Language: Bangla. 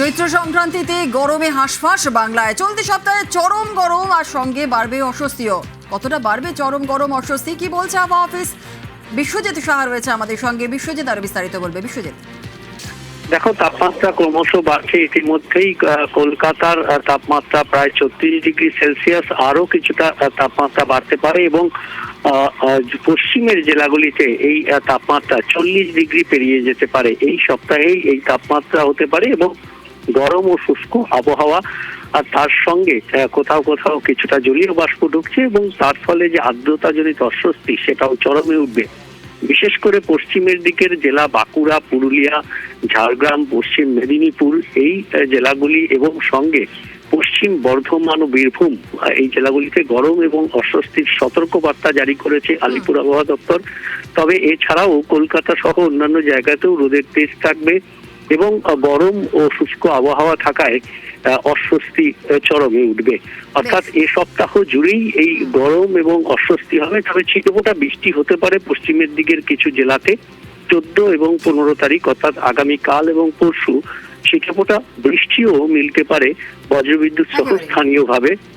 চৈত্র সংক্রান্তিতে গরমে হাঁসফাঁস বাংলায়। চলতি সপ্তাহে চরম গরম আর সঙ্গে বাড়বে অস্বস্তিও। কতটা বাড়বে চরম গরম অস্বস্তি, কি বলছে আবহাওয়া অফিস? বিশ্বজিৎ সাহা রয়েছে আমাদের সঙ্গে। বিশ্বজিৎ আরো বিস্তারিত বলবে। বিশ্বজিৎ, দেখো, তাপমাত্রা ক্রমশ বাড়ছে। ইতিমধ্যেই কলকাতার তাপমাত্রা প্রায় 34°C, আরো কিছুটা তাপমাত্রা বাড়তে পারে এবং পশ্চিমের জেলাগুলিতে এই তাপমাত্রা 40° পেরিয়ে যেতে পারে। এই সপ্তাহেই এই তাপমাত্রা হতে পারে এবং গরম ও শুষ্ক আবহাওয়া, আর তার সঙ্গে কোথাও কোথাও কিছুটা জলীয় বাষ্প ঢুকছে এবং তার ফলে যে আর্দ্রতাজনিত অস্বস্তি সেটাও চরমে উঠবে। বিশেষ করে পশ্চিমের দিকের জেলা বাঁকুড়া, পুরুলিয়া, ঝাড়গ্রাম, পশ্চিম মেদিনীপুর এই জেলাগুলি এবং সঙ্গে পশ্চিম বর্ধমান ও বীরভূম এই জেলাগুলিতে গরম এবং অস্বস্তির সতর্কবার্তা জারি করেছে আলিপুর আবহাওয়া দপ্তর। তবে এছাড়াও কলকাতা সহ অন্যান্য জায়গাতেও রোদের তেজ থাকবে এবং গরম ও শুষ্ক আবহাওয়া থাকায় অস্বস্তি চরমে উঠবে। অর্থাৎ এ সপ্তাহ জুড়েই এই গরম এবং অস্বস্তি হবে। তবে ছিটেফোঁটা বৃষ্টি হতে পারে পশ্চিমের দিকের কিছু জেলাতে 14 এবং 15 তারিখ, অর্থাৎ আগামীকাল এবং পরশু ছিটেফোঁটা বৃষ্টিও মিলতে পারে বজ্রবিদ্যুৎ সহ স্থানীয়ভাবে